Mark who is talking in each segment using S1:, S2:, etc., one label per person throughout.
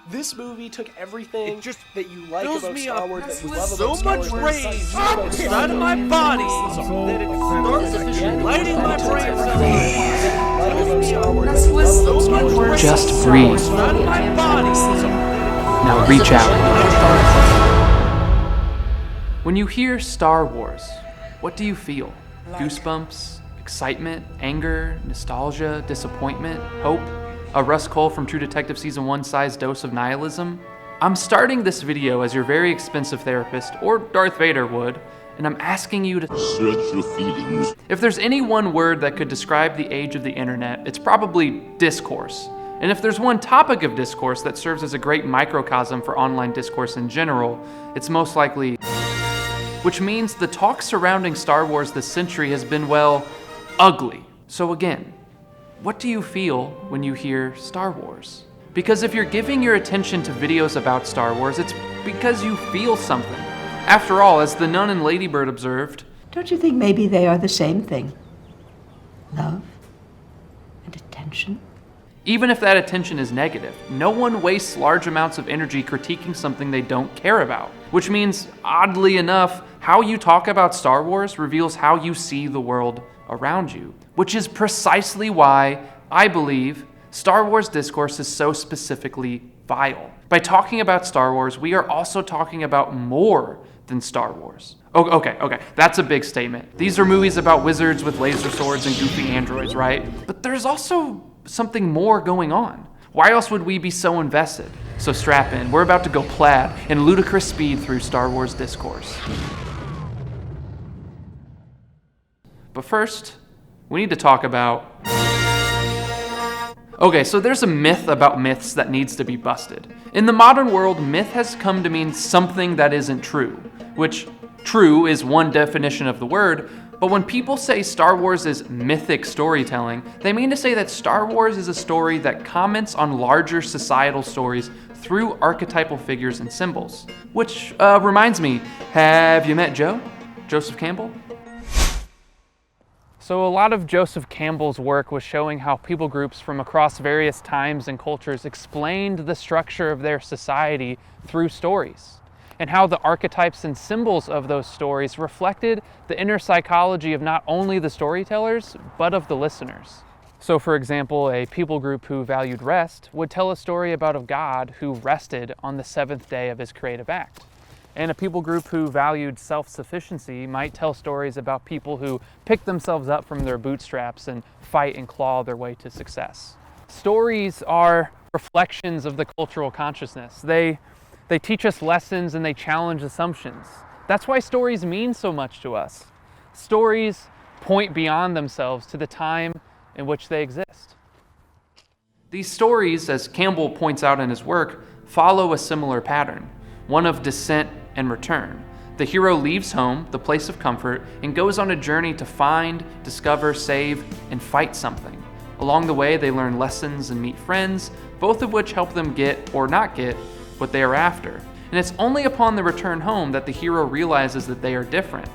S1: This movie took everything
S2: just
S1: that you like
S2: fills
S1: about
S2: me
S1: Star
S2: up
S1: Wars, that you
S2: with
S1: love
S2: so
S1: about Star
S2: much
S1: Wars,
S2: rage
S1: inside
S2: of my body that it starts lighting my brain cells.
S3: Just breathe. Now reach out. When you hear Star Wars, what do you feel? Goosebumps, excitement, anger, nostalgia, disappointment, hope? A Russ Cole from True Detective Season 1 sized dose of nihilism? I'm starting this video as your very expensive therapist, or Darth Vader would, and I'm asking you to
S4: search your feelings.
S3: If there's any one word that could describe the age of the internet, it's probably discourse. And if there's one topic of discourse that serves as a great microcosm for online discourse in general, it's most likely, which means the talk surrounding Star Wars this century has been, well, ugly. So again, what do you feel when you hear Star Wars? Because if you're giving your attention to videos about Star Wars, it's because you feel something. After all, as the nun in Lady Bird observed,
S5: don't you think maybe they are the same thing? Love and attention?
S3: Even if that attention is negative, no one wastes large amounts of energy critiquing something they don't care about. Which means, oddly enough, how you talk about Star Wars reveals how you see the world around you. Which is precisely why I believe Star Wars discourse is so specifically vile. By talking about Star Wars, we are also talking about more than Star Wars. Okay, that's a big statement. These are movies about wizards with laser swords and goofy androids, right? But there's also something more going on. Why else would we be so invested? So strap in, we're about to go plaid in ludicrous speed through Star Wars discourse. But first, we need to talk about... Okay, so there's a myth about myths that needs to be busted. In the modern world, myth has come to mean something that isn't true, which true is one definition of the word, but when people say Star Wars is mythic storytelling, they mean to say that Star Wars is a story that comments on larger societal stories through archetypal figures and symbols. Which reminds me, have you met Joe? Joseph Campbell? So a lot of Joseph Campbell's work was showing how people groups from across various times and cultures explained the structure of their society through stories, and how the archetypes and symbols of those stories reflected the inner psychology of not only the storytellers, but of the listeners. So for example, a people group who valued rest would tell a story about a god who rested on the seventh day of his creative act. And a people group who valued self-sufficiency might tell stories about people who pick themselves up from their bootstraps and fight and claw their way to success. Stories are reflections of the cultural consciousness. They teach us lessons and they challenge assumptions. That's why stories mean so much to us. Stories point beyond themselves to the time in which they exist. These stories, as Campbell points out in his work, follow a similar pattern, one of descent and return. The hero leaves home, the place of comfort, and goes on a journey to find, discover, save, and fight something. Along the way, they learn lessons and meet friends, both of which help them get, or not get, what they are after. And it's only upon the return home that the hero realizes that they are different.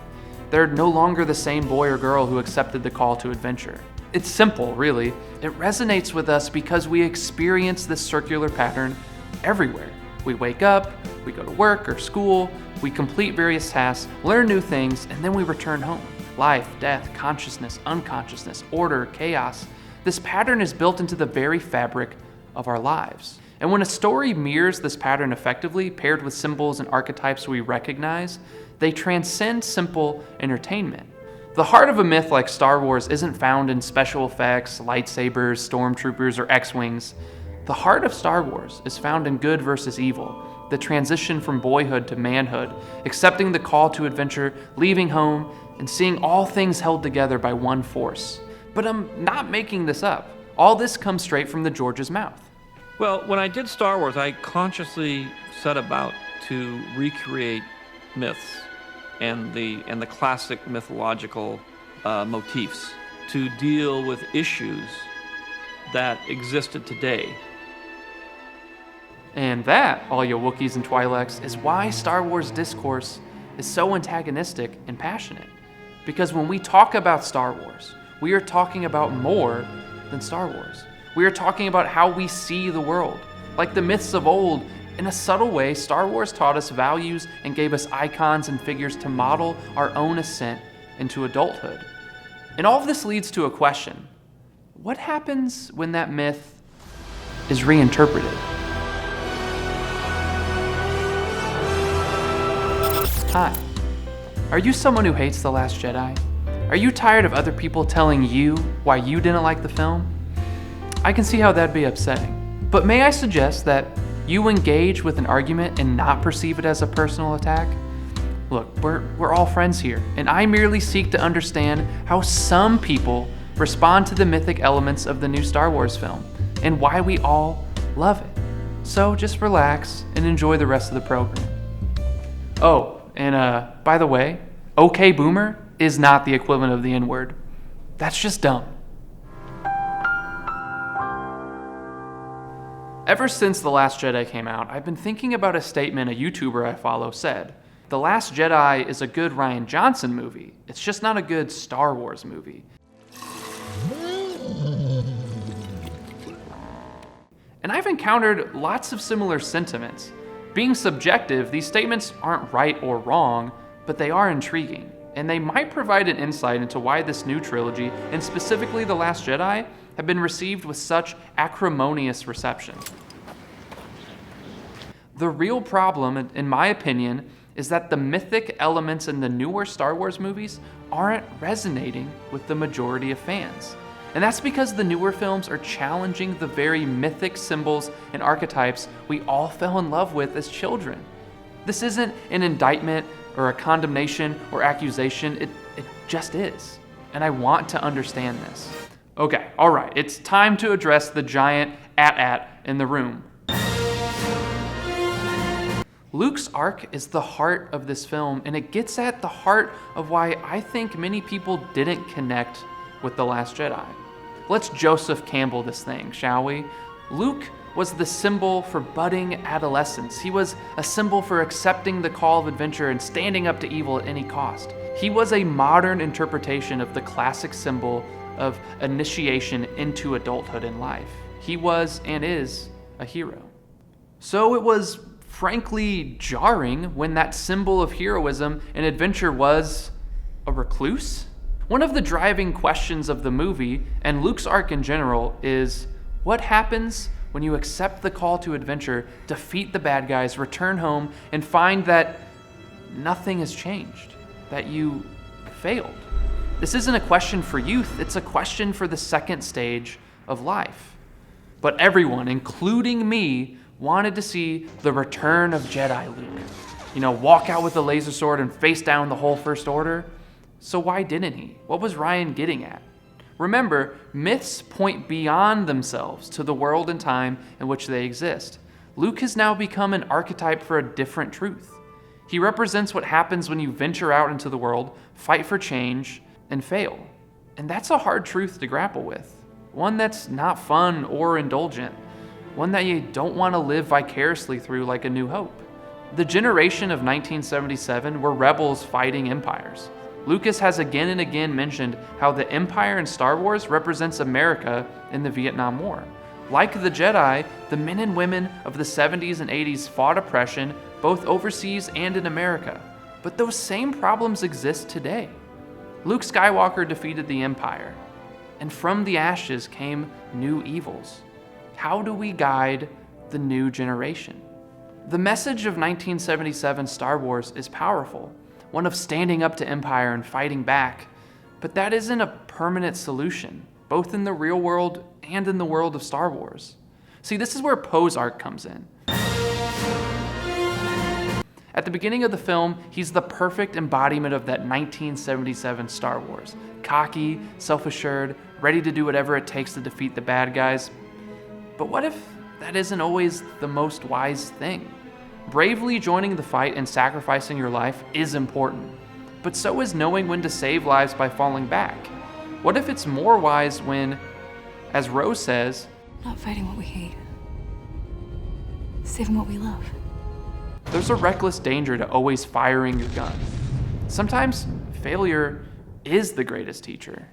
S3: They're no longer the same boy or girl who accepted the call to adventure. It's simple, really. It resonates with us because we experience this circular pattern everywhere. We wake up, we go to work or school, we complete various tasks, learn new things, and then we return home. Life, death, consciousness, unconsciousness, order, chaos. This pattern is built into the very fabric of our lives. And when a story mirrors this pattern effectively, paired with symbols and archetypes we recognize, they transcend simple entertainment. The heart of a myth like Star Wars isn't found in special effects, lightsabers, stormtroopers, or X-Wings. The heart of Star Wars is found in good versus evil, the transition from boyhood to manhood, accepting the call to adventure, leaving home, and seeing all things held together by one force. But I'm not making this up. All this comes straight from the George's mouth.
S2: Well, when I did Star Wars, I consciously set about to recreate myths and the classic mythological motifs to deal with issues that existed today.
S3: And that, all you Wookiees and Twi'leks, is why Star Wars discourse is so antagonistic and passionate. Because when we talk about Star Wars, we are talking about more than Star Wars. We are talking about how we see the world. Like the myths of old, in a subtle way, Star Wars taught us values and gave us icons and figures to model our own ascent into adulthood. And all of this leads to a question. What happens when that myth is reinterpreted? Hi. Are you someone who hates The Last Jedi? Are you tired of other people telling you why you didn't like the film? I can see how that'd be upsetting. But may I suggest that you engage with an argument and not perceive it as a personal attack? Look, we're all friends here, and I merely seek to understand how some people respond to the mythic elements of the new Star Wars film, and why we all love it. So just relax and enjoy the rest of the program. Oh, and by the way, okay boomer is not the equivalent of the N-word. That's just dumb. Ever since The Last Jedi came out, I've been thinking about a statement a YouTuber I follow said. The Last Jedi is a good Rian Johnson movie. It's just not a good Star Wars movie. And I've encountered lots of similar sentiments. Being subjective, these statements aren't right or wrong, but they are intriguing. And they might provide an insight into why this new trilogy, and specifically The Last Jedi, have been received with such acrimonious reception. The real problem, in my opinion, is that the mythic elements in the newer Star Wars movies aren't resonating with the majority of fans. And that's because the newer films are challenging the very mythic symbols and archetypes we all fell in love with as children. This isn't an indictment or a condemnation or accusation, it just is. And I want to understand this. Okay, all right, it's time to address the giant AT-AT in the room. Luke's arc is the heart of this film, and it gets at the heart of why I think many people didn't connect with The Last Jedi. Let's Joseph Campbell this thing, shall we? Luke was the symbol for budding adolescence. He was a symbol for accepting the call of adventure and standing up to evil at any cost. He was a modern interpretation of the classic symbol of initiation into adulthood in life. He was and is a hero. So it was frankly jarring when that symbol of heroism and adventure was a recluse. One of the driving questions of the movie, and Luke's arc in general, is what happens when you accept the call to adventure, defeat the bad guys, return home, and find that nothing has changed, that you failed? This isn't a question for youth, it's a question for the second stage of life. But everyone, including me, wanted to see the return of Jedi Luke. Walk out with a laser sword and face down the whole First Order. So why didn't he? What was Rian getting at? Remember, myths point beyond themselves to the world and time in which they exist. Luke has now become an archetype for a different truth. He represents what happens when you venture out into the world, fight for change, and fail. And that's a hard truth to grapple with. One that's not fun or indulgent. One that you don't want to live vicariously through like A New Hope. The generation of 1977 were rebels fighting empires. Lucas has again and again mentioned how the Empire in Star Wars represents America in the Vietnam War. Like the Jedi, the men and women of the 70s and 80s fought oppression both overseas and in America. But those same problems exist today. Luke Skywalker defeated the Empire, and from the ashes came new evils. How do we guide the new generation? The message of 1977 Star Wars is powerful, one of standing up to Empire and fighting back, but that isn't a permanent solution, both in the real world and in the world of Star Wars. See, this is where Poe's arc comes in. At the beginning of the film, he's the perfect embodiment of that 1977 Star Wars. Cocky, self-assured, ready to do whatever it takes to defeat the bad guys. But what if that isn't always the most wise thing? Bravely joining the fight and sacrificing your life is important, but so is knowing when to save lives by falling back. What if it's more wise when, as Rose says,
S4: not fighting what we hate, saving what we love?
S3: There's a reckless danger to always firing your gun. Sometimes failure is the greatest teacher.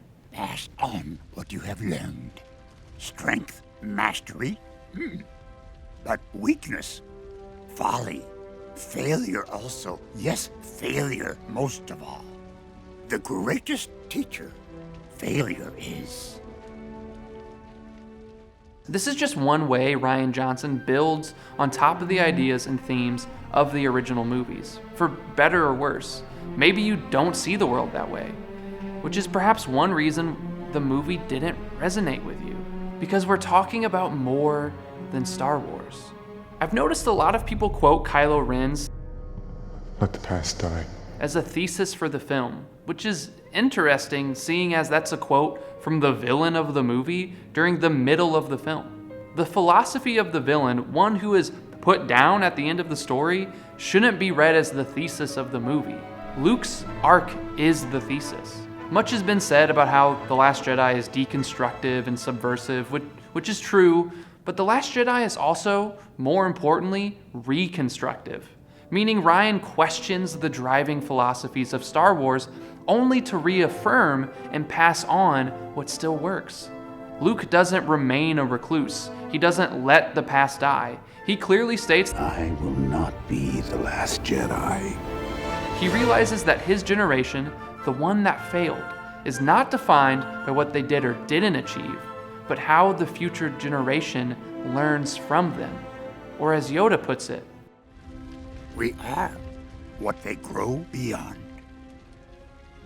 S4: but weakness, folly, failure also. Yes, failure most of all. The greatest teacher failure is.
S3: This is just one way Rian Johnson builds on top of the ideas and themes of the original movies, for better or worse. Maybe you don't see the world that way, which is perhaps one reason the movie didn't resonate with you, because we're talking about more than Star Wars. I've noticed a lot of people quote Kylo Ren's
S6: "Let the past die"
S3: as a thesis for the film, which is interesting seeing as that's a quote from the villain of the movie during the middle of the film. The philosophy of the villain, one who is put down at the end of the story, shouldn't be read as the thesis of the movie. Luke's arc is the thesis. Much has been said about how The Last Jedi is deconstructive and subversive, which is true, but The Last Jedi is also, more importantly, reconstructive, meaning Rian questions the driving philosophies of Star Wars only to reaffirm and pass on what still works. Luke doesn't remain a recluse. He doesn't let the past die. He clearly states,
S4: I will not be the last Jedi.
S3: He realizes that his generation, the one that failed, is not defined by what they did or didn't achieve, but how the future generation learns from them. Or as Yoda puts it,
S4: We are what they grow beyond.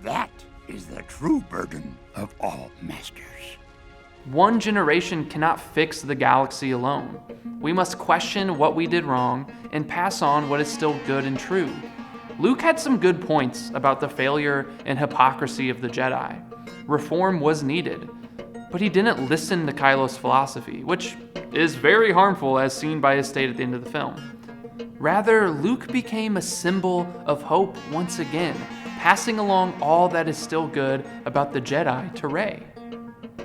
S4: That is the true burden of all masters.
S3: one generation cannot fix the galaxy alone. We must question what we did wrong and pass on what is still good and true. Luke had some good points about the failure and hypocrisy of the Jedi. Reform was needed, but he didn't listen to Kylo's philosophy, which is very harmful as seen by his state at the end of the film. Rather, Luke became a symbol of hope once again, passing along all that is still good about the Jedi to Rey.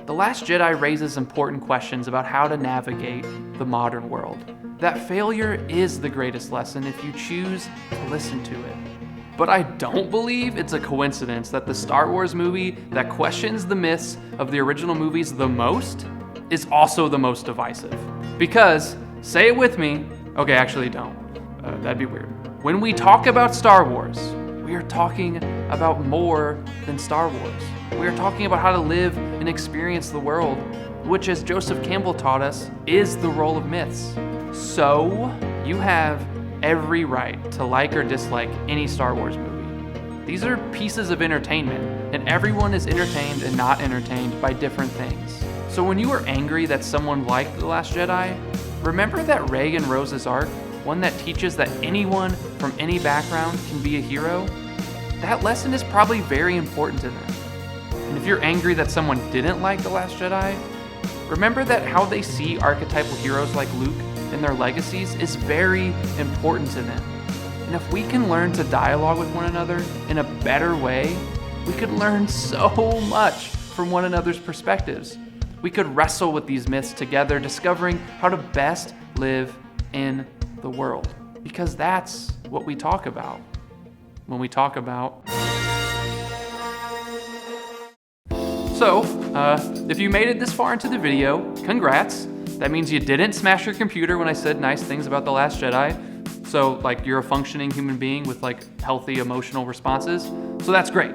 S3: The Last Jedi raises important questions about how to navigate the modern world. That failure is the greatest lesson if you choose to listen to it. But I don't believe it's a coincidence that the Star Wars movie that questions the myths of the original movies the most is also the most divisive. Because, say it with me, okay, actually don't. That'd be weird. When we talk about Star Wars, we are talking about more than Star Wars. We are talking about how to live and experience the world, which, as Joseph Campbell taught us, is the role of myths. So, you have every right to like or dislike any Star Wars movie. These are pieces of entertainment, and everyone is entertained and not entertained by different things. So when you are angry that someone liked The Last Jedi, remember that Rey and Rose's arc, one that teaches that anyone from any background can be a hero, that lesson is probably very important to them. And if you're angry that someone didn't like The Last Jedi, remember that how they see archetypal heroes like Luke and their legacies is very important to them. And if we can learn to dialogue with one another in a better way, we could learn so much from one another's perspectives. We could wrestle with these myths together, discovering how to best live in the world. Because that's what we talk about when we talk about. So, if you made it this far into the video, congrats. That means you didn't smash your computer when I said nice things about The Last Jedi. So, like, you're a functioning human being with, like, healthy emotional responses. So that's great.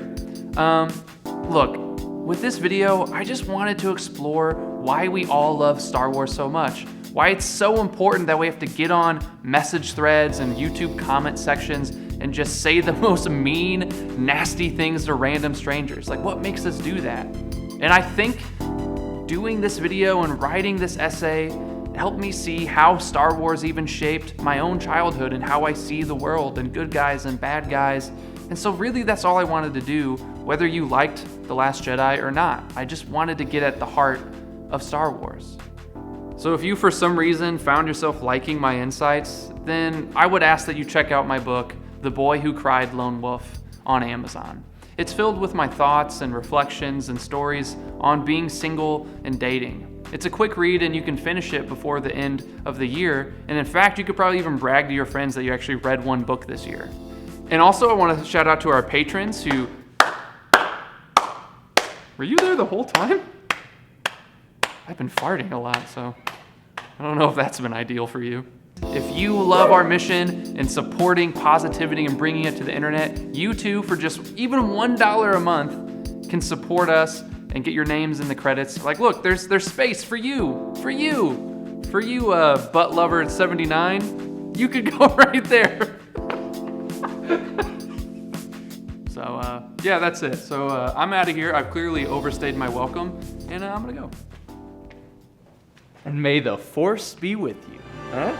S3: Look, with this video, I just wanted to explore why we all love Star Wars so much. Why it's so important that we have to get on message threads and YouTube comment sections and just say the most mean, nasty things to random strangers. Like, what makes us do that? And I think doing this video and writing this essay helped me see how Star Wars even shaped my own childhood and how I see the world and good guys and bad guys. And so really that's all I wanted to do, whether you liked The Last Jedi or not. I just wanted to get at the heart of Star Wars. So if you for some reason found yourself liking my insights, then I would ask that you check out my book, The Boy Who Cried Lone Wolf, on Amazon. It's filled with my thoughts and reflections and stories on being single and dating. It's a quick read and you can finish it before the end of the year. And in fact, you could probably even brag to your friends that you actually read one book this year. And also I want to shout out to our patrons who... Were you there the whole time? I've been farting a lot, so I don't know if that's been ideal for you. If you love our mission and supporting positivity and bringing it to the internet, you too, for just even $1 a month, can support us and get your names in the credits. Like, look, there's space for you, butt lover 79. You could go right there. So yeah, that's it. So I'm out of here. I've clearly overstayed my welcome, and I'm gonna go.
S7: And may the Force be with you.
S1: Huh?